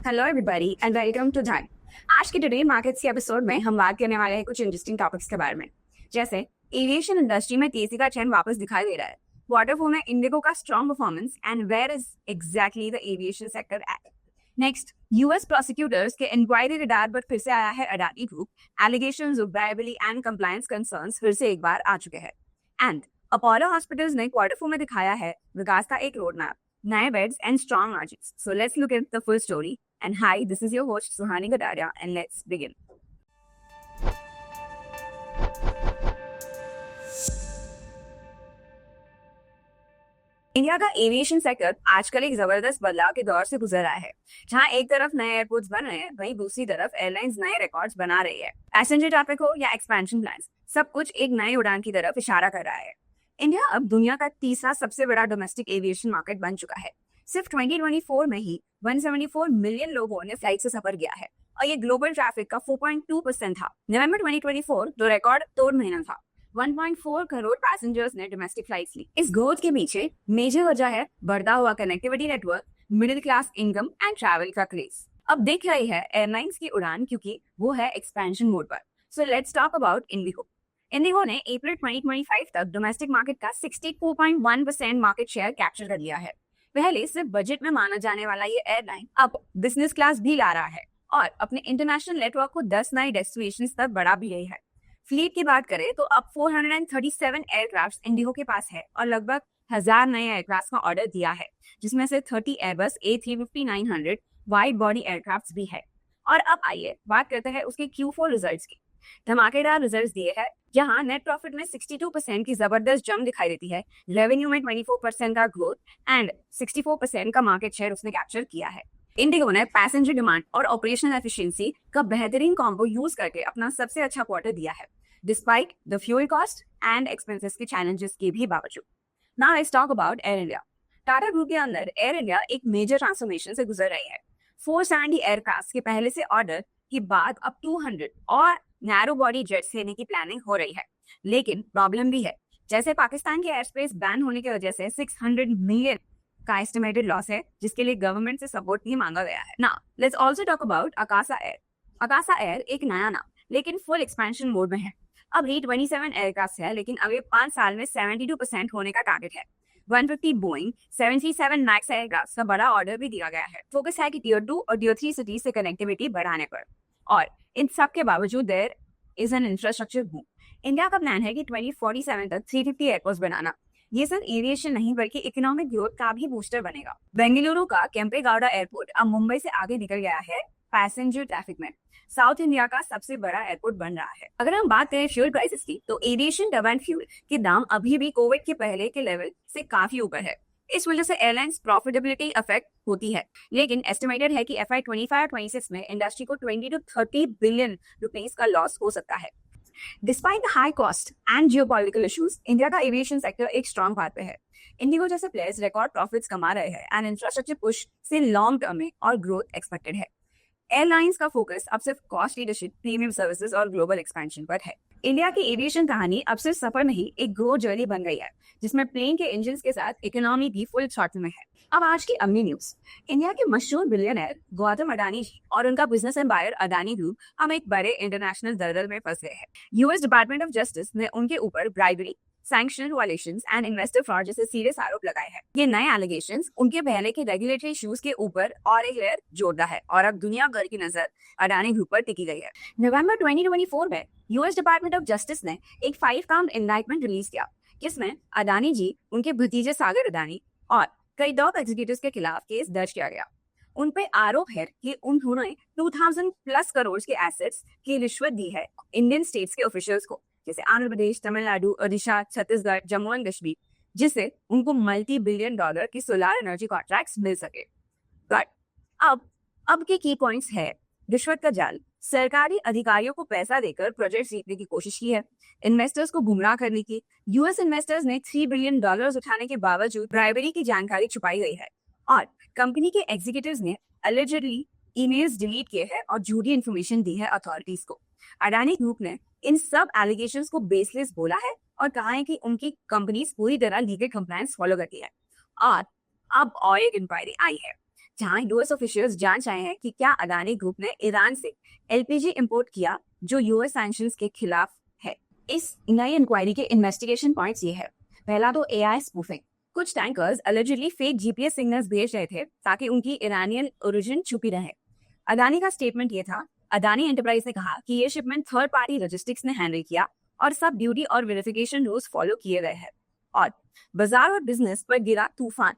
Hello everybody and welcome to time. आज के today markets के एपिसोड में हम बात करने वाले हैं कुछ इंटरेस्टिंग टॉपिक्स के बारे में, जैसे एविएशन इंडस्ट्री में तेजी का ट्रेंड वापस दिखाई दे रहा है, वाटरफॉल में इंडिगो का strong performance and where is exactly the aviation sector at. Next, US prosecutors के इंक्वायरी रडार पर फिर से आया है Adani group. Allegations of bribery and compliance concerns फिर से एक बार आ चुके हैं। एंड अपोलो हॉस्पिटल्स ने क्वार्टर फोर में दिखाया है विकास का एक रोड मैप, नए beds and strong margins. So let's look at the full story. And hi, this is your host Suhani Gadaria, and let's begin. India का एविएशन सेक्टर आजकल एक जबरदस्त बदलाव के दौर से गुजर रहा है, जहां एक तरफ नए एयरपोर्ट्स बन रहे हैं, वहीं दूसरी तरफ एयरलाइंस नए रिकॉर्ड्स बना रही है। पैसेंजर ट्रैफिक हो या एक्सपेंशन प्लान्स, सब कुछ एक नए उड़ान की तरफ इशारा कर रहा है। इंडिया अब दुनिया का तीसरा सबसे बड़ा डोमेस्टिक एविएशन मार्केट बन चुका है। सिर्फ 2024 में ही 174 मिलियन लोगों ने फ्लाइट से सफर किया है और ये ग्लोबल ट्रैफिक का 4.2% था। नवंबर 2024 जो रिकॉर्ड तोड़ महीना था, 1.4 करोड़ पैसेंजर्स ने डोमेस्टिक फ्लाइट्स ली। इस ग्रोथ के पीछे मेजर वजह है बढ़ता हुआ connectivity network, middle class income and travel का क्रेज। अब दिख रही है एयरलाइंस की उड़ान, क्योंकि वो है एक्सपेंशन मोड पर। So let's talk about Indigo. Indigo ने अप्रैल 2025 तक डोमेस्टिक मार्केट का 64.1% मार्केट शेयर कैप्चर कर लिया है। पहले सिर्फ बजट में माना जाने वाला ये एयरलाइन अब बिजनेस क्लास भी ला रहा है और अपने इंटरनेशनल नेटवर्क को 10 नए डेस्टिनेशंस तक बढ़ा भी रही है। फ्लीट की बात करें तो अब 437 एयरक्राफ्ट इंडिगो के पास है और लगभग 1000 नए एयरक्राफ्ट का ऑर्डर दिया है, जिसमें से 30 Airbus A350-900 wide body aircraft भी है। और अब आइए बात करते हैं उसके Q4 रिजल्ट्स की। धमाकेदार रिजल्ट्स दिए हैं, जहां नेट प्रॉफिट में 62% की जबरदस्त जंप दिखाई देती है, रेवेन्यू में 24% का ग्रोथ एंड 64% का मार्केट शेयर उसने कैप्चर किया है। इंडिगो ने पैसेंजर डिमांड और ऑपरेशनल एफिशिएंसी का बेहतरीन कॉम्बो यूज करके अपना सबसे अच्छा क्वार्टर दिया है, despite the fuel cost and expenses के चैलेंजेस के भी बावजूद। Now let's talk about air India. Tata group के अंदर एयर इंडिया एक मेजर ट्रांसफॉर्मेशन से गुजर रही है। 470 एयरक्राफ्ट के पहले से ऑर्डर के बाद अब 200 और नैरो बॉडी जेट्स लेने की प्लानिंग हो रही है, लेकिन प्रॉब्लम भी है। जैसे पाकिस्तान के एयर स्पेस बैन होने की वजह से 600 मिलियन का एस्टिमेटेड लॉस है, जिसके लिए गवर्नमेंट से सपोर्ट भी मांगा गया है। Now let's also talk about Akasa air. Akasa air एक नया नाम, लेकिन फुल एक्सपेंशन मोड में है। अब A27 एयरक्राफ्ट है, लेकिन अगले 5 साल में 72% होने का टारगेट है। 150 बोइंग 737 मैक्स एयरक्राफ्ट का बड़ा ऑर्डर भी दिया गया है। फोकस है कि टियर 2 और टियर 3 सिटीज से कनेक्टिविटी बढ़ाने पर। और इन सब के बावजूद there is an infrastructure boom. India का प्लान है कि 2047 तक 350 एयरपोर्ट्स बनाना। ये सिर्फ एविएशन नहीं बल्कि इकोनॉमिक ग्रोथ का भी बूस्टर बनेगा। बेंगलुरु का केम्पेगौड़ा एयरपोर्ट अब मुंबई से आगे निकल गया है पैसेंजर ट्रैफिक में। साउथ इंडिया का सबसे बड़ा एयरपोर्ट बन रहा है। अगर हम बात करें फ्यूल प्राइसेस की, तो एविएशन टर्बाइन फ्यूल के दाम अभी भी कोविड के पहले के लेवल से काफी ऊपर है। इस वजह से एयरलाइंस प्रॉफिटेबिलिटी अफेक्ट होती है, लेकिन एस्टिमेटेड है कि FY 25-26 में इंडस्ट्री को 20 to 30 बिलियन रुपीस का लॉस हो सकता है। Despite the high cost and geopolitical issues, India का एविएशन सेक्टर एक स्ट्रॉन्ग पाथ पे है। इंडिगो जैसे प्लेयर्स रिकॉर्ड प्रॉफिट्स कमा रहे हैं एंड इंफ्रास्ट्रक्चर पुश से लॉन्ग टर्म में और ग्रोथ एक्सपेक्टेड है। एयरलाइंस का फोकस अब सिर्फ कॉस्ट लीडरशिप, प्रीमियम सर्विसेज और ग्लोबल एक्सपेंशन पर है। इंडिया की एविएशन कहानी अब सिर्फ सफर नहीं, एक ग्रोथ जर्नी बन गई है, जिसमें प्लेन के इंजन के साथ इकोनॉमी भी फुल थ्रॉटल में है। अब आज की अगली न्यूज। इंडिया के मशहूर बिलियनर गौतम अडानी जी और उनका बिजनेस एम्पायर अडानी ग्रुप अब एक बड़े इंटरनेशनल दलदल में फंस गए हैं। यूएस डिपार्टमेंट ऑफ जस्टिस ने उनके ऊपर bribery, sanction violations and investor fraud जैसे सीरियस आरोप लगाए हैं। ये नए एलिगेशंस उनके पहले के रेगुलेटरी इश्यूज के ऊपर और एक लेयर जोड़ता है और अब दुनिया भर की नजर अडानी ग्रुप पर टिकी गई है। नवंबर 2024 में यूएस डिपार्टमेंट ऑफ जस्टिस ने एक 5 काउंट इंडाइटमेंट रिलीज किया, जिसमें अडानी जी, उनके भतीजे सागर अडानी और कई टॉप एग्जीक्यूटिव्स के खिलाफ केस दर्ज किया गया। उन पे आरोप है कि उन्होंने 2000 प्लस करोड़ के एसेट्स की रिश्वत दी है इंडियन स्टेट्स के ऑफिशियल्स को, जैसे आंध्र प्रदेश, तमिलनाडु, ओडिशा, छत्तीसगढ़, जम्मू एंड कश्मीर, जिससे उनको मल्टी बिलियन डॉलर की सोलर एनर्जी कॉन्ट्रैक्ट्स मिल सके। बट अब के की पॉइंट्स है रिश्वत का जाल। सरकारी अधिकारियों को पैसा देकर प्रोजेक्ट जीतने की कोशिश की है, इन्वेस्टर्स को गुमराह करने की। यूएस इन्वेस्टर्स ने $3 बिलियन उठाने के बावजूद ब्राइबरी की जानकारी छुपाई गई है और कंपनी के एग्जीक्यूटिव्स ने अलिजिडली ईमेल्स डिलीट किए हैं और झूठी इन्फॉर्मेशन दी है अथॉरिटीज को। अडानी ग्रुप ने इन सब एलिगेशंस को बेसलेस बोला है और कहा है कि उनकी कंपनी पूरी तरह लीगल कंप्लायंस फॉलो करती है। और अब और एक इंक्वायरी आई है जहां यूएस ऑफिशियल्स जांच रहे हैं कि क्या अदानी ग्रुप ने ईरान से एलपीजी इंपोर्ट किया जो यूएस सैंक्शंस के खिलाफ है। इस नई इंक्वायरी के इन्वेस्टिगेशन पॉइंट्स ये है। पहला तो एआई स्पूफिंग। कुछ tankers allegedly fake GPS signals भेज रहे थे ताकि उनकी ईरानियन ओरिजिन छुपी रहे। अदानी का स्टेटमेंट ये था, अदानी एंटरप्राइज ने कहा कि ये शिपमेंट थर्ड पार्टी लॉजिस्टिक्स ने हैंडल किया और सब ड्यूटी और वेरिफिकेशन रूल्स फॉलो किए गए हैं। और बाजार और बिजनेस पर गिरा तूफान।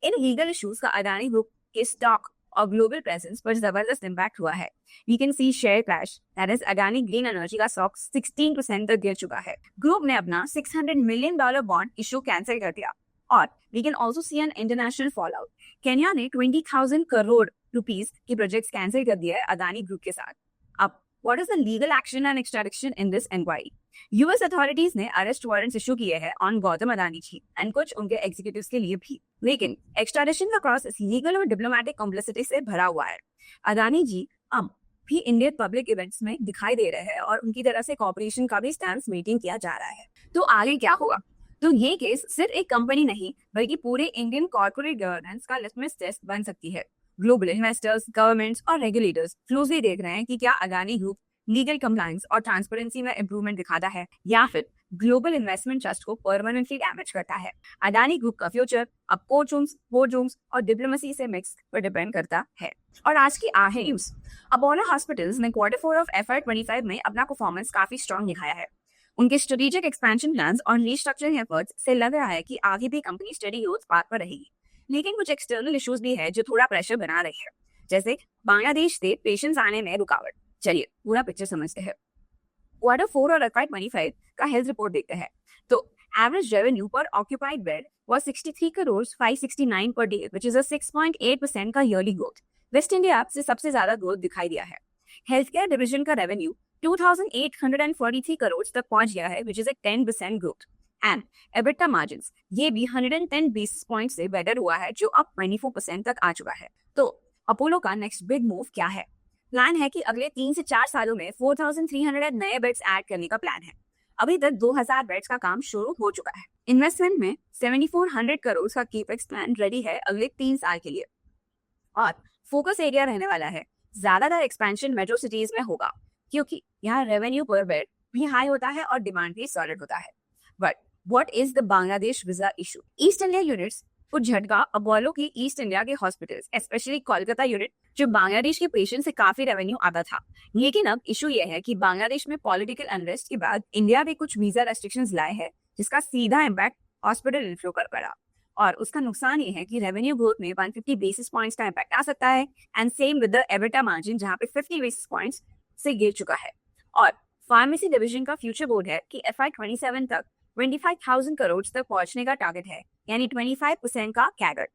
इन लीगल इश्यूज का अदानी ग्रुप के स्टॉक और ग्लोबल प्रेजेंस पर जबरदस्त इम्पैक्ट हुआ है। We can see share crash, that is Adani green energy का स्टॉक 16% तक गिर चुका है। ग्रुप ने अपना $600 मिलियन बॉन्ड इशू कैंसिल कर दिया। और we can also see an international fallout. Kenya ने 20,000 करोड़ रुपीस की प्रोजेक्ट्स कैंसिल कर दिया है अदानी ग्रुप के साथ। अब what is the legal action and extradition in this inquiry? US authorities ने अरेस्ट वारंट्स इशू किए हैं ऑन गौतम अदानी जी एंड कुछ उनके एग्जीक्यूटिव्स के लिए भी, लेकिन एक्सट्रैडिशन का प्रोसेस लीगल और डिप्लोमेटिक कॉम्प्लिसिटी से भरा हुआ है। अदानी जी अब भी इंडियन पब्लिक इवेंट्स में दिखाई दे रहे हैं और उनकी तरफ से कॉर्पोरेशन का भी स्टैंड मीटिंग किया जा रहा है। तो आगे क्या होगा? तो ये केस सिर्फ एक कंपनी नहीं बल्कि पूरे इंडियन कॉर्पोरेट गवर्नेंस का लिटमस टेस्ट बन सकती है। ग्लोबल इन्वेस्टर्स, गवर्नमेंट्स और रेगुलेटर्स क्लोजली देख रहे हैं कि क्या अदानी ग्रुप लीगल कंप्लायंस और ट्रांसपेरेंसी में इंप्रूवमेंट दिखाता है या फिर ग्लोबल इन्वेस्टमेंट ट्रस्ट को परमानेंटली डैमेज करता है। अदानी ग्रुप का फ्यूचर अब कोर्टरूम्स, बोर्डरूम्स और डिप्लोमेसी से मिक्स पर डिपेंड करता है। और आज की आहे न्यूज, अपोलो हॉस्पिटल्स ने Q4 ऑफ FY25 में अपना परफॉर्मेंस काफी स्ट्रॉन्ग दिखाया है। उनके स्ट्रेटेजिक एक्सपेंशन प्लान्स और रीस्ट्रक्चरिंग एफर्ट्स से लग रहा है कि आगे भी कंपनी स्टडी ग्रोथ पाथ पर रहेगी। लेकिन कुछ एक्सटर्नल इश्यूज भी है जो थोड़ा प्रेशर बना रही है, जैसे बांग्लादेश से पेशेंट्स आने में रुकावट। चलिए पूरा पिक्चर समझते हैं। Q4 और FY25 का हेल्थ रिपोर्ट देखते हैं तो एवरेज रेवेन्यू पर occupied bed was 63 crore 569 per day, which is a 6.8% का ईयरली ग्रोथ। वेस्ट इंडिया से सबसे ज्यादा ग्रोथ दिखाई दिया है। हेल्थ केयर डिविजन का रेवेन्यू 2,843 करोड़ तक पहुंच गया है, which is a 10% growth. And EBITDA margins ये भी 110 बेसिस पॉइंट से बेटर हुआ है, जो अब 24% तक आ चुका है। तो अपोलो का नेक्स्ट बिग मूव क्या है? प्लान है कि अगले 3 से 4 सालों में 4,300 नए बेड्स ऐड करने का प्लान है। अभी तक 2,000 बेड्स का काम शुरू हो चुका है। इन्वेस्टमेंट में 7,400 करोड़ का केपेक्स प्लान रेडी है अगले 3 साल के लिए। और फोकस एरिया रहने वाला है, ज्यादातर एक्सपेंशन मेट्रो सिटीज में होगा क्योंकि यहाँ रेवेन्यू पर बेड भी हाई होता है और डिमांड भी सॉलिड होता है। But what is the Bangladesh visa issue? East India units को झटका अपोलो की ईस्ट इंडिया के हॉस्पिटल्स, स्पेशली कोलकाता यूनिट जो बांग्लादेश के पेशेंट से काफी रेवेन्यू आता था। लेकिन अब इशू ये है कि बांग्लादेश में पॉलिटिकल अनरेस्ट के बाद इंडिया भी कुछ वीजा रेस्ट्रिक्शंस लाए हैं, जिसका सीधा इम्पैक्ट हॉस्पिटल इन्फ्लो पर पड़ा। और उसका नुकसान ये है कि रेवेन्यू ग्रोथ में 150 बेसिस पॉइंट्स का इम्पैक्ट आ सकता है, and same with the EBITDA margin जहां पे 50 बेसिस पॉइंट्स से गिर चुका है। और फार्मेसी डिवीजन का फ्यूचर बोर्ड है कि FY27 तक 25,000 करोड़ तक पहुंचने का टारगेट है, यानी 25% का कैगर।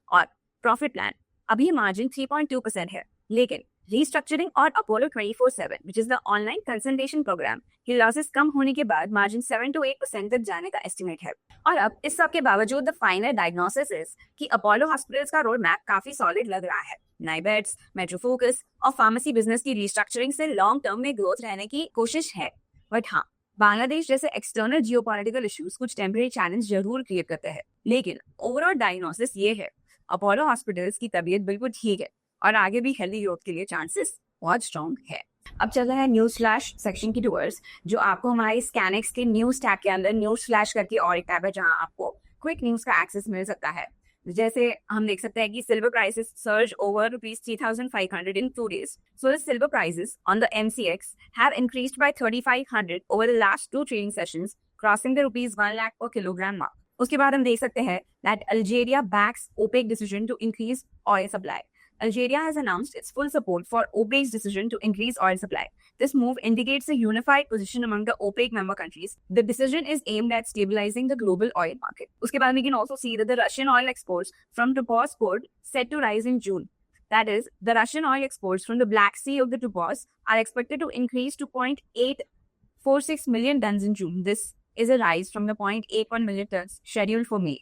और प्रॉफिट प्लान अभी मार्जिन 3.2% है, लेकिन रीस्ट्रक्चरिंग और Apollo 24/7 which is the online consultation programme के लॉसेस कम होने के बाद मार्जिन 7 to 8% तक जाने का एस्टिमेट है। और अब इस सब के बावजूद द फाइनल डायग्नोसिस इज कि अपोलो हॉस्पिटल्स का रोड मैप काफी सॉलिड लग रहा है। नए बेड्स, मेट्रो फोकस और फार्मेसी बिजनेस की रीस्ट्रक्चरिंग से लॉन्ग टर्म में ग्रोथ रहने की कोशिश है। बट हाँ, बांग्लादेश जैसे एक्सटर्नल जियोपॉलिटिकल इश्यूज कुछ टेम्परेरी चैलेंज जरूर क्रिएट करते हैं, लेकिन ओवरऑल डायग्नोसिस ये है, अपोलो हॉस्पिटल्स की तबीयत बिल्कुल ठीक है और आगे भी हेल्दी ग्रोथ के लिए चांसेस बहुत स्ट्रॉन्ग है। अब चल रहा है न्यूज फ्लैश सेक्शन की टूवर्ड्स, जो आपको हमारे स्कैनिक्स के न्यूज टैब के अंदर न्यूज फ्लैश करके और एक टैब है जहां आपको क्विक न्यूज का एक्सेस मिल सकता है। जैसे हम देख सकते हैं कि silver prices surge over ₹3,500 in 2 days. So the silver prices on the MCX have increased by 3,500 over the last 2 trading sessions, crossing the ₹1 lakh per kilogram mark. उसके बाद हम देख सकते हैं that Algeria backs OPEC decision to increase oil supply. Algeria has announced its full support for OPEC's decision to increase oil supply. This move indicates a unified position among the OPEC member countries. The decision is aimed at stabilizing the global oil market. उसके बाद we can also see that the Russian oil exports from Topaz port set to rise in June. That is, the Russian oil exports from the Black Sea of the Topaz are expected to increase to 0.846 million tons in June. This is a rise from the 0.81 million tons scheduled for May.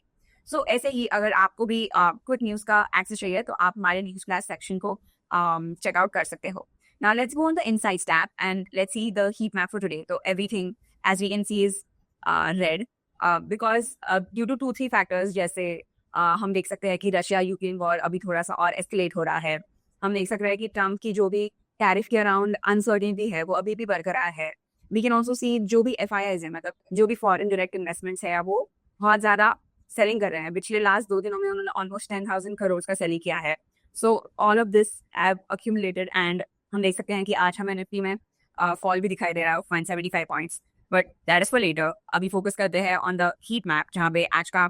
So ऐसे ही अगर आपको भी quick news का access चाहिए तो आप हमारे news flash section को चेकआउट कर सकते हो। Now let's go on the insights tab and let's see the heat map for today. So everything as we can see is red because due to 2-3 factors जैसे हम देख सकते हैं कि रशिया यूक्रेन वॉर अभी थोड़ा सा और एस्केलेट हो रहा है। हम देख सकते हैं कि ट्रम्प की जो भी टैरिफ के अराउंड अनसर्टेनिटी है वो अभी भी बरकरार है। वी कैन ऑल्सो सी जो भी FIIs है, मतलब जो भी फॉरेन डायरेक्ट इन्वेस्टमेंट्स है, वो बहुत ज़्यादा सेलिंग कर रहे हैं। पिछले लास्ट 2 दिनों में उन्होंने ऑलमोस्ट 10,000 करोड़ का सेलिंग किया है। So all of this have accumulated and हम देख सकते हैं कि आज हमें निफ्टी में फॉल भी दिखाई दे रहा है 175 points, but that is for later. अभी फोकस करते हैं ऑन द हीट मैप, जहाँ पे आज का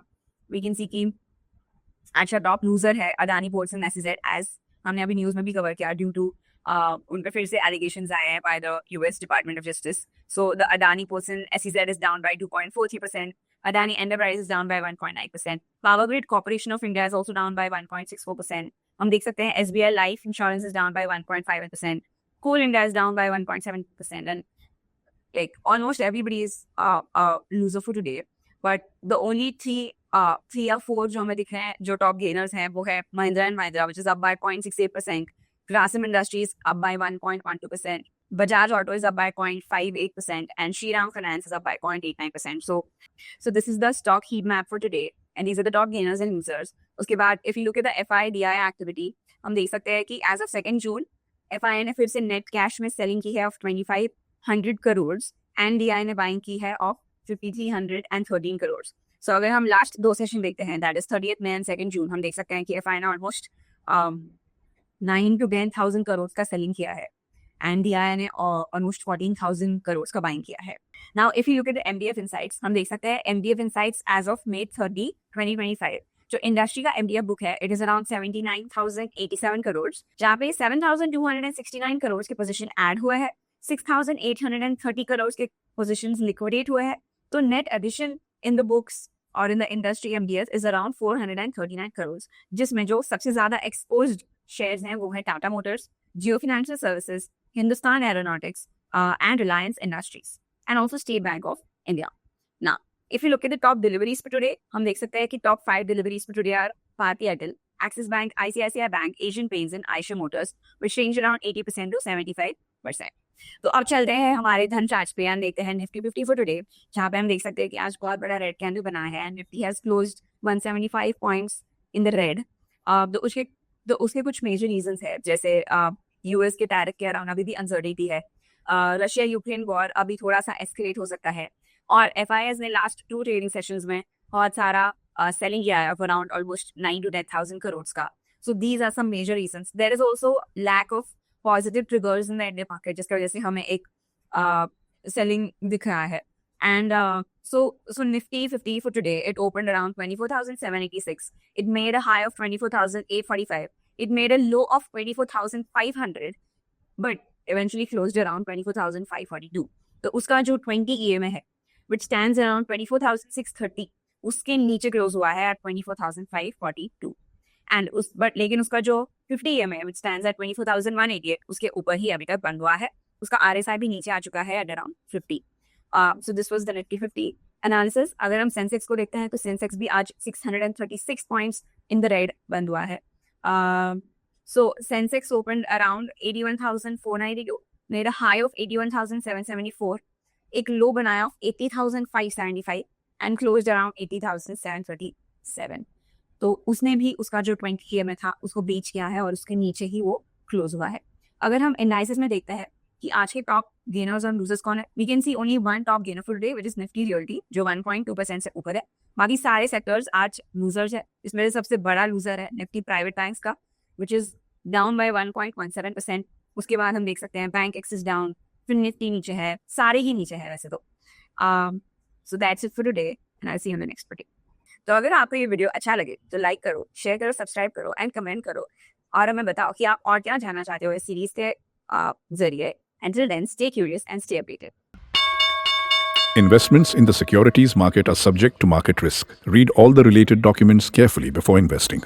वी कैन सी की आज का टॉप लूजर है Adani ports and SEZ, as हमने अभी न्यूज में भी कवर किया, ड्यू टू उन पर फिर से एलिगेशंस आए हैं by the US department of justice. So the Adani ports and SEZ is down bye 2.43%, Adani Enterprise is down by 1.9%. Power Grid Corporation of India is also down by 1.64%. हम देख सकते हैं SBI Life Insurance is down by 1.5%. Coal India is down by 1.7%. And like almost everybody is a loser for today. But the only three or four जो हमें दिख रहे हैं जो टॉप गेनर्स हैं वो है Mahindra and Mahindra, which is up by 0.68%. Grasim Industries up by 1.12%. Bajaj Auto is up by 0.58% and Shriram Finance is up by 0.89%. So this is the stock heat map for today and these are the top gainers and losers. उसके बाद if you look at the FIDI activity, हम देख सकते हैं कि as of 2nd June, FII ने फिर से net cash में selling की है of 2500 करोड़ and DI ने buying की है of 5313 करोड़. So अगर हम लास्ट 2 सेशन देखते हैं, that is 30th May and 2nd June, हम देख सकते हैं कि FII ने almost 9 to 10,000 करोड़ का सेलिंग किया है and DI ने almost 14,000 करोड़ का बाइंग किया है. Now, if you look at the MDF Insights, हम देख सकते हैं MDF Insights as of May 30, 2025, जो इंडस्ट्री का MDF बुक है, it is around 79,087 करोड़, जहाँ पे 7,269 करोड़ के पोजीशन ऐड हुए हैं, 6,830 करोड़ के पोजीशन लिक्विडेट हुए हैं. तो net addition in the books और in the industry MDF is around 439 crore, जिसमें जो सबसे ज्यादा एक्सपोज्ड शेयर्स हैं वो है Tata Motors, Jio Financial Services, Hindustan Aeronautics and Reliance Industries, and also State Bank of India. Now, if you look at the top deliveries for today, हम देख सकते हैं कि top 5 deliveries for today are Bharti Airtel, Axis Bank, ICICI Bank, Asian Paints and Eicher Motors, which range around 80% to 75%. तो अब चलते हैं हमारे धन चार्ट पे और देखते हैं निफ्टी 50 फॉर टुडे, जहाँ पे हम देख सकते हैं कि आज बहुत बड़ा रेड कैंडल बना है and Nifty has closed 175 points in the red. तो उसके कुछ मेजर रीजंस है, जैसे US के टैरिफ के अराउंड अभी भी अनसर्टेनिटी है, रशिया यूक्रेन वॉर अभी थोड़ा सा एस्केलेट हो सकता है, और FIIs ने लास्ट 2 ट्रेडिंग सेशंस में बहुत सारा सेलिंग किया है अराउंड ऑलमोस्ट 9 to 10,000 करोड़ का. So these are some major reasons. There is also lack of positive triggers in the Indian market, जिसकी वजह से हमें एक सेलिंग दिख रहा है. And so Nifty 50 for today, it opened around 24,786. It made a high of 24,845. It made a low of 24,500, but eventually closed around 24,542. तो उसका जो 20 EMA है, which stands around 24,630, उसके नीचे क्लोज हुआ है at 24,542. And लेकिन उसका जो 50 EMA है, which stands at 24,188, उसके ऊपर ही अभी तक बंद हुआ है. उसका RSI भी नीचे आ चुका है at around 50. So this was the Nifty 50 analysis. अगर हम सेंसेक्स को देखते हैं तो सेंसेक्स भी आज 636 पॉइंट्स इन द रेड बंद हुआ है. So Sensex opened around 81,492, made a high of 81,774, एक low बनाया of 80,575 and closed around 80,737. तो उसने भी उसका जो 20 EMA था उसको बीच किया है और उसके नीचे ही वो क्लोज हुआ है. अगर हम एनालिसिस में देखते हैं कि आज के टॉप गेनर्स और लूजर्स कौन है, we can see only one top gainer for today, which is Nifty realty, जो 1.2% से ऊपर है. बाकी सारे सेक्टर्स आज लूजर्स है. इसमें से सबसे बड़ा लूजर है निफ्टी प्राइवेट बैंक्स का, व्हिच इज डाउन बाय 1.17%. उसके बाद हम देख सकते हैं बैंक एक्सिस डाउन, फिर निफ्टी नीचे है, सारे ही नीचे है वैसे तो. So that's it for today and I see you in the next video. तो अगर आपको ये वीडियो अच्छा लगे तो लाइक करो, शेयर करो, सब्सक्राइब करो एंड कमेंट करो, और हमें बताओ कि आप और क्या जानना चाहते हो इस सीरीज के जरिए. Until then, stay curious and stay updated. Investments in the securities market are subject to market risk. Read all the related documents carefully before investing.